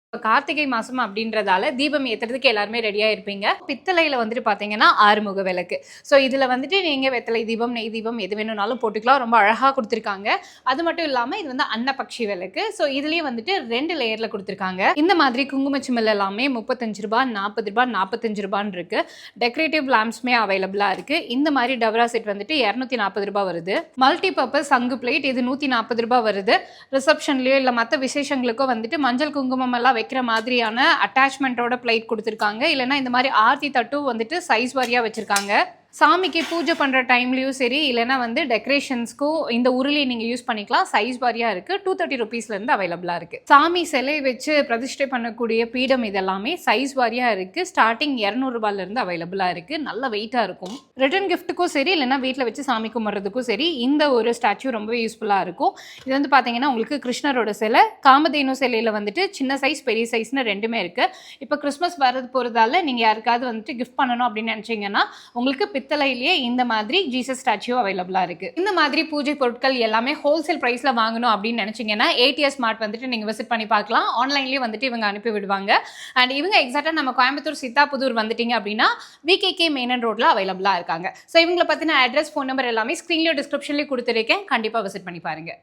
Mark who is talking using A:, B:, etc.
A: இப்போ கார்த்திகை மாதம் அப்படின்றதால தீபம் ஏற்றுறதுக்கு எல்லாருமே ரெடியாக இருப்பீங்க. பித்தளையில் வந்துட்டு பார்த்தீங்கன்னா ஆறுமுக விளக்கு. ஸோ இதில் வந்துட்டு நீங்கள் வெத்தலை தீபம், நெய் தீபம் எது வேணும்னாலும் போட்டுக்கலாம். ரொம்ப அழகாக கொடுத்துருக்காங்க. அது மட்டும் இல்லாமல் இது வந்து அன்னபக்ஷி விளக்கு. ஸோ இதுலேயும் வந்துட்டு 2 லேயரில் கொடுத்துருக்காங்க. இந்த மாதிரி குங்குமச்சிமில் எல்லாமே ரூ. 35, ரூ. 40, ரூ. 45 இருக்குது. டெக்கரேட்டிவ் லேம்ப்ஸுமே அவைலபிளாக இருக்குது. இந்த மாதிரி டவரா செட் வந்துட்டு ரூ. 240 வருது. மல்டி பர்பஸ் சங்கு பிளேட் இது ரூ. 140 வருது. ரிசப்ஷன்லேயோ இல்லை மற்ற விசேஷங்களுக்கோ வந்துட்டு மஞ்சள் குங்குமம் எல்லாம் வைக்கிற மாதிரியான அட்டாச்மெண்ட்டோட பிளேட் கொடுத்துருக்காங்க. இல்லைனா இந்த மாதிரி ஆர்த்தி தட்டும் வந்துட்டு சைஸ் வாரியாக வச்சுருக்காங்க. சாமிக்கு பூஜை பண்ணுற டைம்லேயும் சரி, இல்லைனா வந்து டெக்கரேஷன்ஸ்க்கும் இந்த உருளி நீங்கள் யூஸ் பண்ணிக்கலாம். சைஸ் வாரியாக இருக்குது. 230 ருபீஸ்லேருந்து அவைலபிளாக இருக்குது. சாமி சிலை வச்சு பிரதிஷ்டை பண்ணக்கூடிய பீடம் இதெல்லாமே சைஸ் வாரியாக இருக்குது. ஸ்டார்டிங் ரூ. 200 அவைலபிளாக இருக்குது. நல்ல வெயிட்டாக இருக்கும். ரிட்டன் கிஃப்ட்டுக்கும் சரி, இல்லைனா வீட்டில் வச்சு சாமி கும்பிட்றதுக்கும் சரி, இந்த ஒரு ஸ்டாச்சு ரொம்பவே யூஸ்ஃபுல்லாக இருக்கும். இது வந்து பார்த்தீங்கன்னா உங்களுக்கு கிருஷ்ணரோட சிலை, காமதேனு சிலையில் வந்துட்டு சின்ன சைஸ் பெரிய சைஸ்னு 2மே இருக்குது. இப்போ கிறிஸ்மஸ் வரது போகிறதால நீங்கள் யாருக்காவது வந்துட்டு கிஃப்ட் பண்ணணும் அப்படின்னு நினச்சிங்கன்னா உங்களுக்கு பித்தளையிலேயே இந்த மாதிரி ஜீசஸ் ஸ்டாச்சு அவைலபிளாக இருக்குது. இந்த மாதிரி பூஜை பொருட்கள் எல்லாமே ஹோல்சேல் ப்ரைஸில் வாங்கணும் அப்படின்னு நினச்சிங்கன்னா ATS ஸ்மார்ட் வந்துட்டு நீங்கள் விசிட் பண்ணி பார்க்கலாம். ஆன்லைன்லேயே வந்துட்டு இவங்க அனுப்பி விடுவாங்க. அண்ட் இவங்க எக்ஸாக்டாக நம்ம கோயம்புத்தூர் சித்தாபுதூர் வந்துட்டீங்க அப்படின்னா VKK மெயின் ரோட்டில் அவைலபிளாக இருக்காங்க. ஸோ இவங்களை பற்றின அட்ரஸ், ஃபோன் நம்பர் எல்லாமே ஸ்க்ரீன்லேயும் டிஸ்கிரிப்ஷன்லேயும் கொடுத்துருக்கேன். கண்டிப்பாக விசிட் பண்ணி பாருங்கள்.